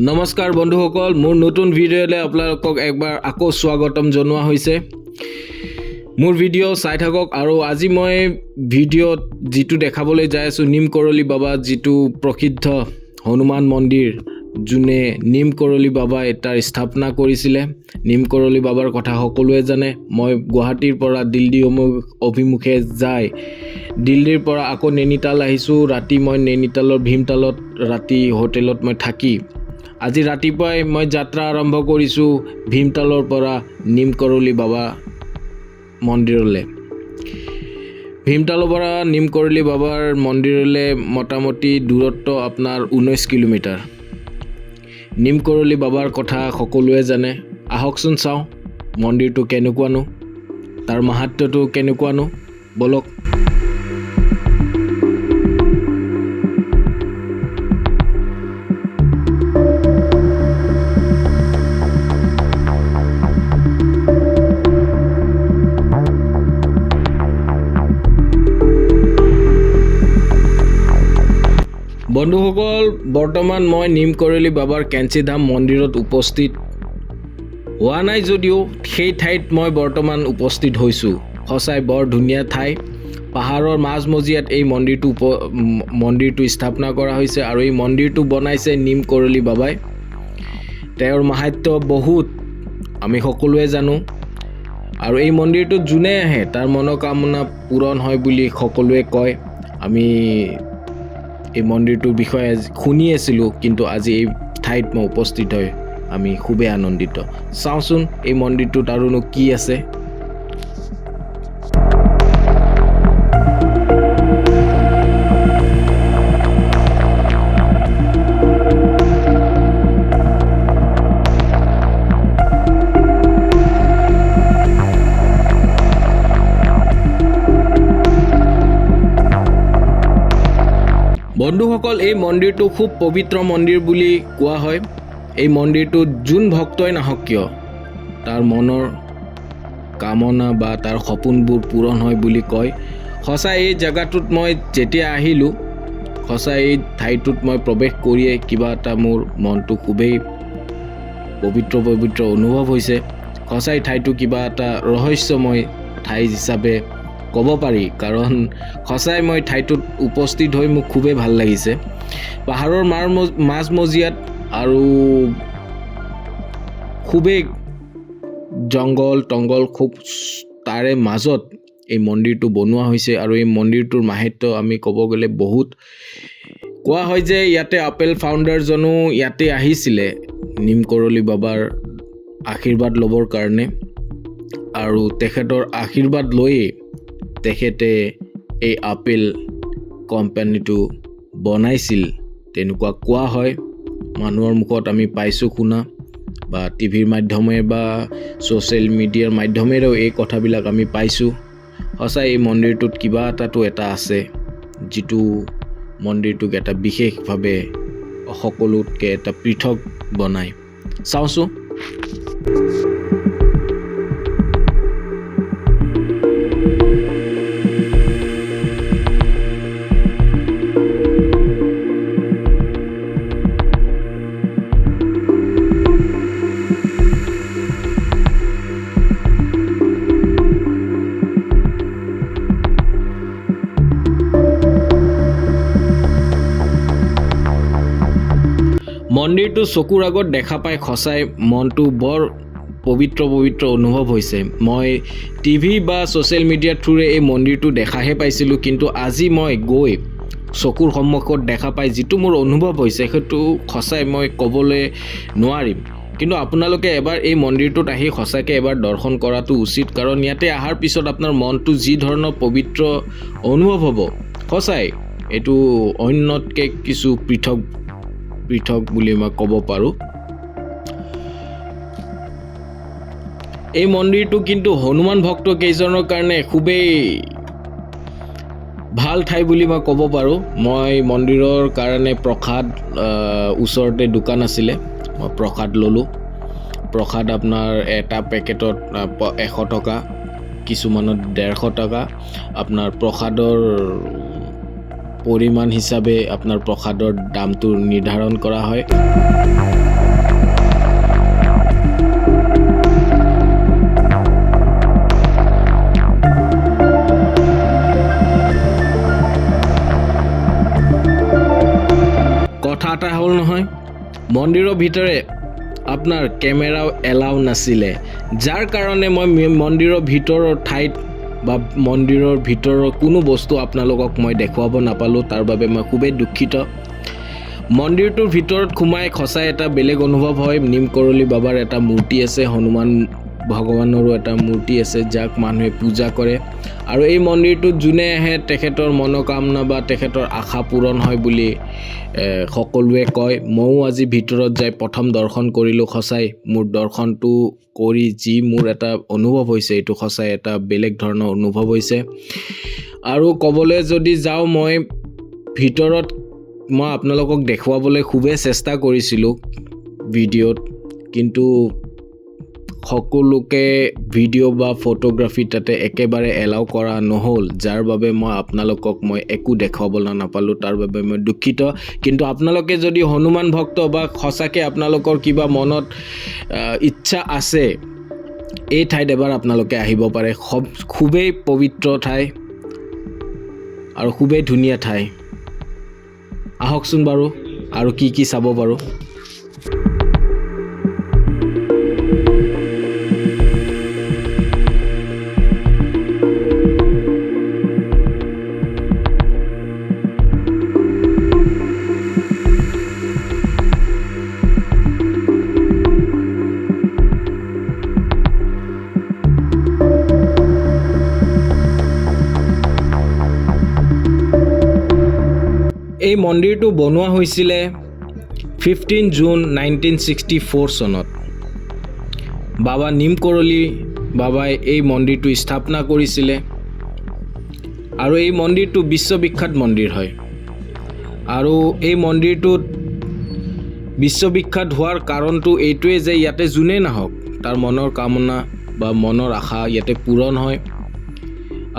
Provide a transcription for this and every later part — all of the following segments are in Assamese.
নমস্কাৰ বন্ধুসকল, মোৰ নতুন ভিডিঅ'লৈ আপোনালোকক একবাৰ আকৌ স্বাগতম জনোৱা হৈছে। মোৰ ভিডিঅ' চাই থাকক আৰু আজি মই ভিডিঅ'ত যিটো দেখাবলৈ যাই আছোঁ নিম কৰলি বাবা, যিটো প্ৰসিদ্ধ হনুমান মন্দিৰ, যোনে নিম কৰলি বাবাই তাৰ স্থাপনা কৰিছিলে। নিম কৰলি বাবাৰ কথা সকলোৱে জানে। মই গুৱাহাটীৰ পৰা দিল্লী অভিমুখে যাই দিল্লীৰ পৰা আকৌ নৈনিতাল আহিছোঁ। ৰাতি মই নৈনিতালৰ ভীমতালত ৰাতি হোটেলত মই থাকি আজি ৰাতিপুৱাই মই যাত্ৰা আৰম্ভ কৰিছোঁ ভীমতালৰ পৰা নিম কৰলি বাবা মন্দিৰলৈ। ভীমতালৰ পৰা নিম কৰলি বাবাৰ মন্দিৰলৈ মোটামুটি দূৰত্ব আপোনাৰ 19 কিলোমিটাৰ। নিম কৰলি বাবাৰ কথা সকলোৱে জানে। আহকচোন চাওঁ মন্দিৰটো কেনেকুৱানো, তাৰ মাহাত্ম্যটো কেনেকুৱানো, বলক। বন্ধুসকল, বৰ্তমান মই নিম কৰলি বাবাৰ কেঞ্চিধাম মন্দিৰত উপস্থিত হোৱা নাই যদিও সেই ঠাইত মই বৰ্তমান উপস্থিত হৈছোঁ। সঁচাই বৰ ধুনীয়া ঠাই। পাহাৰৰ মাজমজিয়াত এই মন্দিৰটো স্থাপনা কৰা হৈছে আৰু এই মন্দিৰটো বনাইছে নিম কৰলি বাবাই। তেওঁৰ মাহাত্ম্য বহুত আমি সকলোৱে জানো আৰু এই মন্দিৰটোত যোনে আহে তাৰ মনোকামনা পূৰণ হয় বুলি সকলোৱে কয়। আমি এই মন্দিৰটোৰ বিষয়ে শুনি আছিলোঁ, কিন্তু আজি এই ঠাইত মই উপস্থিত হৈ আমি খুবেই আনন্দিত। চাওঁচোন এই মন্দিৰটোত আৰুনো কি আছে। বন্ধুসকল, এই মন্দিৰটো খুব পবিত্ৰ মন্দিৰ বুলি কোৱা হয়। এই মন্দিৰটোত যোন ভক্তই নাহক কিয় তাৰ মনৰ কামনা বা তাৰ সপোনবোৰ পূৰণ হয় বুলি কয়। সঁচাই এই জেগাটোত মই যেতিয়া আহিলোঁ, সঁচাই এই ঠাইটোত মই প্ৰৱেশ কৰিয়ে কিবা এটা মোৰ মনটো খুবেই পবিত্ৰ অনুভৱ হৈছে। সঁচাই ঠাইটো কিবা এটা ৰহস্যময় ঠাই হিচাপে ক'ব পাৰি, কাৰণ সঁচাই মই ঠাইটোত উপস্থিত হৈ মোক খুবেই ভাল লাগিছে। পাহাৰৰ মাজমজিয়াত আৰু খুবেই জংঘল খুব, তাৰে মাজত এই মন্দিৰটো বনোৱা হৈছে আৰু এই মন্দিৰটোৰ মাহাত্ম্য আমি ক'ব গ'লে বহুত। কোৱা হয় যে ইয়াতে আপেল ফাউণ্ডাৰজনো ইয়াতে আহিছিলে নিম কৰলি বাবাৰ আশীৰ্বাদ ল'বৰ কাৰণে, আৰু তেখেতৰ আশীৰ্বাদ লৈয়ে তেখেতে এই আপেল কোম্পানীটো বনাইছিল, তেনেকুৱা কোৱা হয়। মানুহৰ মুখত আমি পাইছোঁ শুনা, বা টিভিৰ মাধ্যমে বা ছ'চিয়েল মিডিয়াৰ মাধ্যমেৰেও এই কথাবিলাক আমি পাইছোঁ। সঁচাই এই মন্দিৰটোত কিবা এটা আছে, যিটো মন্দিৰটোক এটা বিশেষভাৱে সকলোতকৈ এটা পৃথক বনায়। চাওঁচোন। মন্দিৰটো চকুৰ আগত দেখা পাই সঁচাই মনটো বৰ পবিত্ৰ অনুভৱ হৈছে। মই টিভি বা ছ'চিয়েল মিডিয়াৰ থ্ৰুৰে এই মন্দিৰটো দেখাহে পাইছিলোঁ, কিন্তু আজি মই গৈ চকুৰ সন্মুখত দেখা পাই যিটো মোৰ অনুভৱ হৈছে সেইটো সঁচাই মই ক'বলৈ নোৱাৰিম। কিন্তু আপোনালোকে এবাৰ এই মন্দিৰটোত আহি সঁচাকৈ এবাৰ দৰ্শন কৰাটো উচিত, কাৰণ ইয়াতে অহাৰ পিছত আপোনাৰ মনটো যি ধৰণৰ পবিত্ৰ অনুভৱ হ'ব, সঁচাই এইটো অন্যতকৈ কিছু পৃথক বুলি মই ক'ব পাৰোঁ। এই মন্দিৰটো কিন্তু হনুমান ভক্ত কেইজনৰ কাৰণে খুবেই ভাল ঠাই বুলি মই ক'ব পাৰোঁ। মই মন্দিৰৰ কাৰণে প্ৰসাদ, ওচৰতে দোকান আছিলে, মই প্ৰসাদ ল'লোঁ। প্ৰসাদ আপোনাৰ এটা পেকেটত 100 টকা, কিছুমানত 150 টকা। আপোনাৰ প্ৰসাদৰ পৰিমাণ হিচাপে আপোনাৰ প্ৰসাদৰ দামটো নিৰ্ধাৰণ কৰা হয়। নহয় মন্দিৰৰ ভিতৰে আপোনাৰ কেমেৰাও এলাউ নাছিলে যাৰ কাৰণে মই মন্দিৰৰ ভিতৰৰ ঠাইত বা মন্দিৰৰ ভিতৰৰ কোনো বস্তু আপোনালোকক মই দেখুৱাব নাপালোঁ তাৰ বাবে মই খুবেই দুখিত মন্দিৰটোৰ ভিতৰত সোমাই খচাই এটা বেলেগ অনুভৱ হয় নিম কৰলি বাবাৰ এটা মূৰ্তি আছে হনুমান ভগৱানৰো এটা মূৰ্তি আছে যাক মানুহে পূজা কৰে আৰু এই মন্দিৰটোত যোনে আহে তেখেতৰ মনোকামনা বা তেখেতৰ আশা পূৰণ হয় বুলি সকলোৱে কয় ময়ো আজি ভিতৰত যাই প্ৰথম দৰ্শন কৰিলোঁ খচাই মোৰ দৰ্শনটো কৰি যি মোৰ এটা অনুভৱ হৈছে এইটো খচাই এটা বেলেগ ধৰণৰ অনুভৱ হৈছে আৰু ক'বলৈ যদি যাওঁ মই ভিতৰত মই আপোনালোকক দেখুৱাবলৈ খুবেই চেষ্টা কৰিছিলোঁ ভিডিঅ'ত কিন্তু সকলোকে ভিডিঅ' বা ফটোগ্ৰাফি তাতে একেবাৰে এলাউ কৰা নহ'ল যাৰ বাবে মই আপোনালোকক মই একো দেখুৱাবলৈ নাপালোঁ তাৰ বাবে মই দুখিত কিন্তু আপোনালোকে যদি হনুমান ভক্ত বা সঁচাকৈ আপোনালোকৰ কিবা মনত ইচ্ছা আছে এই ঠাইত এবাৰ আপোনালোকে আহিব পাৰে খুবেই পবিত্ৰ ঠাই আৰু খুবেই ধুনীয়া ঠাই আহকচোন বাৰু আৰু কি চাব বাৰু এই মন্দিৰটো বনোৱা হৈছিলে 15 জুন 1964 চনত বাবা নিম কৰলি বাবাই এই মন্দিৰটো স্থাপনা কৰিছিলে আৰু এই মন্দিৰটো বিশ্ববিখ্যাত মন্দিৰ হয় আৰু এই মন্দিৰটোত বিশ্ববিখ্যাত হোৱাৰ কাৰণটো এইটোৱে যে ইয়াতে যোনে নাহক তাৰ মনৰ কামনা বা মনৰ আশা ইয়াতে পূৰণ হয়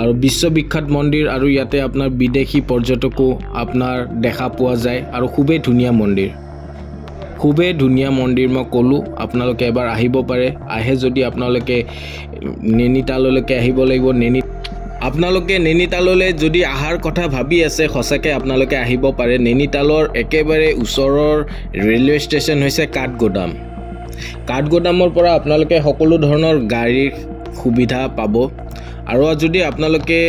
আৰু বিশ্ববিখ্যাত মন্দিৰ আৰু ইয়াতে আপোনাৰ বিদেশী পৰ্যটকো আপোনাৰ দেখা পোৱা যায় আৰু খুবেই ধুনীয়া মন্দিৰ মই ক'লোঁ আপোনালোকে এবাৰ আহিব পাৰে আহে যদি আপোনালোকে নৈনিতাললৈকে আহিব লাগিব আপোনালোকে নৈনিতাললৈ যদি অহাৰ কথা ভাবি আছে সঁচাকৈ আপোনালোকে আহিব পাৰে নৈনিতালৰ একেবাৰে ওচৰৰ ৰেলৱে ষ্টেচন হৈছে কাঠগোদামৰ পৰা আপোনালোকে সকলো ধৰণৰ গাড়ীৰ সুবিধা পাব আৰু যদি আপোনালোকে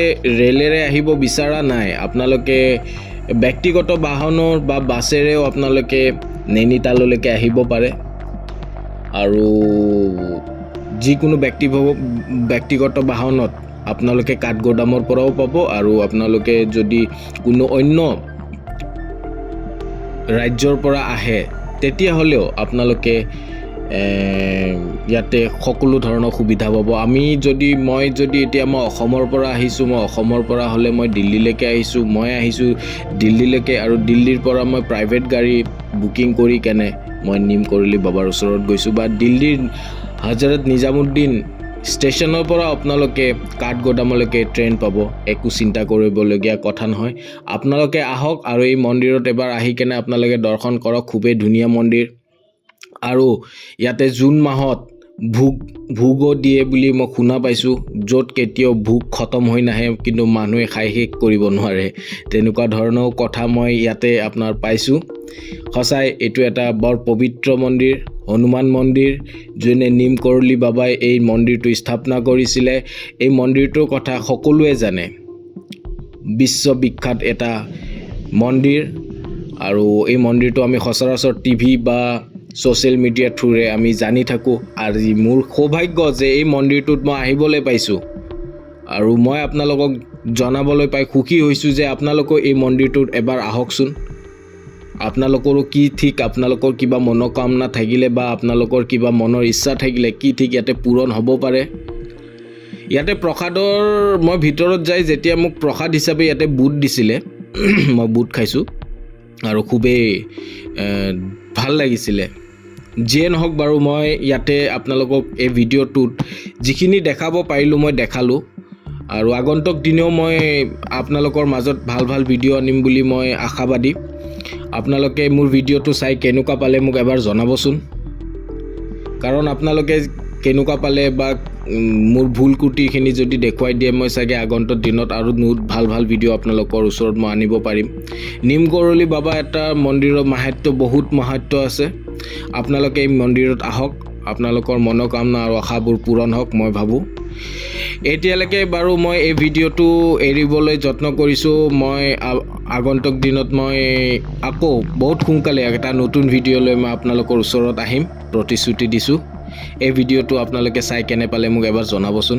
ৰেলেৰে আহিব বিচৰা নাই আপোনালোকে ব্যক্তিগত বাহনৰ বা বাছেৰেও আপোনালোকে নৈনিতাললৈকে আহিব পাৰে আৰু যিকোনো ব্যক্তিগত বাহনত আপোনালোকে কাঠগোদামৰ পৰাও পাব আৰু আপোনালোকে যদি কোনো অন্য ৰাজ্যৰ পৰা আহে তেতিয়াহ'লেও আপোনালোকে ইয়াতে সকলো ধৰণৰ সুবিধা পাব মই যদি এতিয়া মই অসমৰ পৰা আহিছোঁ মই অসমৰ পৰা হ'লে মই দিল্লীলৈকে আহিছোঁ দিল্লীলৈকে আৰু দিল্লীৰ পৰা মই প্ৰাইভেট গাড়ী বুকিং কৰি কেনে মই নিম কৰলি বাবাৰ ওচৰত গৈছোঁ বা দিল্লীৰ হজৰত নিজামুদ্দিন ষ্টেচনৰ পৰা আপোনালোকে কাঠগোদামলৈকে ট্ৰেইন পাব একো চিন্তা কৰিবলগীয়া কথা নহয় আপোনালোকে আহক আৰু এই মন্দিৰত এবাৰ আহি কেনে আপোনালোকে দৰ্শন কৰক খুবেই ধুনীয়া মন্দিৰ আৰু ইয়াতে জুন মাহত ভোগো দিয়ে বুলি মই শুনা পাইছোঁ য'ত কেতিয়াও ভোগ খতম হৈ নাহে কিন্তু মানুহে খাই শেষ কৰিব নোৱাৰে তেনেকুৱা ধৰণৰ কথা মই ইয়াতে আপোনাৰ পাইছোঁ সঁচাই এইটো এটা বৰ পবিত্ৰ মন্দিৰ হনুমান মন্দিৰ যোনে নিম কৰলি বাবাই এই মন্দিৰটো স্থাপনা কৰিছিলে এই মন্দিৰটোৰ কথা সকলোৱে জানে বিশ্ববিখ্যাত এটা মন্দিৰ আৰু এই মন্দিৰটো আমি সচৰাচৰ টিভি বা ছ'চিয়েল মিডিয়াৰ থ্ৰুৰে আমি জানি থাকোঁ আজি মোৰ সৌভাগ্য যে এই মন্দিৰটোত মই আহিবলৈ পাইছোঁ আৰু মই আপোনালোকক জনাবলৈ পাই সুখী হৈছোঁ যে আপোনালোকেও এই মন্দিৰটোত এবাৰ আহকচোন আপোনালোকৰো কি ঠিক আপোনালোকৰ কিবা মনোকামনা থাকিলে বা আপোনালোকৰ কিবা মনৰ ইচ্ছা থাকিলে কি ঠিক ইয়াতে পূৰণ হ'ব পাৰে ইয়াতে প্ৰসাদৰ মই ভিতৰত যাই যেতিয়া মোক প্ৰসাদ হিচাপে ইয়াতে বুট দিছিলে মই বুট খাইছোঁ আৰু খুবেই ভাল লাগিছিলে যিয়ে নহওক বাৰু মই ইয়াতে আপোনালোকক এই ভিডিঅ'টোত যিখিনি দেখাব পাৰিলোঁ মই দেখালোঁ আৰু আগন্তুক দিনেও মই আপোনালোকৰ মাজত ভাল ভিডিঅ' আনিম বুলি মই আশাবাদী আপোনালোকে মোৰ ভিডিঅ'টো চাই কেনেকুৱা পালে মোক এবাৰ জনাবচোন কাৰণ আপোনালোকে কেনেকুৱা পালে বা মোৰ ভুল কুটিখিনি যদি দেখুৱাই দিয়ে মই চাগে আগন্তুক দিনত আৰু ভাল ভাল ভিডিঅ' আপোনালোকৰ ওচৰত মই আনিব পাৰিম নিম কৰলি বাবা এটা মন্দিৰৰ মাহাত্ম্য বহুত মাহাত্ম্য আছে আপোনালোকে এই মন্দিৰত আহক আপোনালোকৰ মনোকামনা আৰু আশাবোৰ পূৰণ হওক মই ভাবোঁ এতিয়ালৈকে বাৰু মই এই ভিডিঅ'টো এৰিবলৈ যত্ন কৰিছোঁ মই আগন্তুক দিনত মই আকৌ বহুত সোনকালে এটা নতুন ভিডিঅ' লৈ মই আপোনালোকৰ ওচৰত আহিম প্ৰতিশ্ৰুতি দিছোঁ এই ভিডিঅ'টো আপোনালোকে চাই কেনে পালে মোক এবাৰ জনাবচোন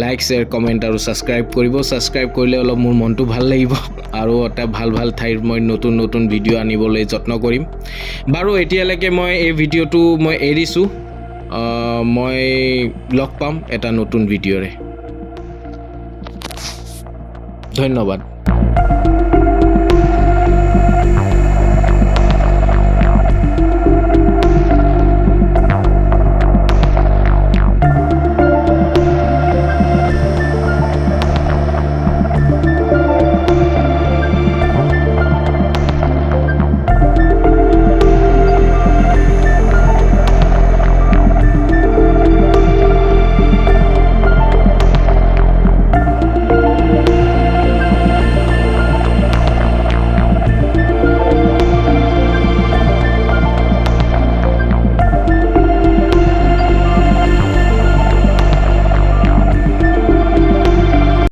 লাইক শ্বেয়াৰ কমেণ্ট আৰু ছাবস্ক্ৰাইব কৰিব ছাবস্ক্ৰাইব কৰিলে অলপ মোৰ মনটো ভাল লাগিব আৰু এটা ভাল ঠাইৰ মই নতুন ভিডিঅ' আনিবলৈ যত্ন কৰিম বাৰু এতিয়ালৈকে মই এই ভিডিঅ'টো মই এৰিছোঁ মই লগ পাম এটা নতুন ভিডিঅ'ৰে ধন্যবাদ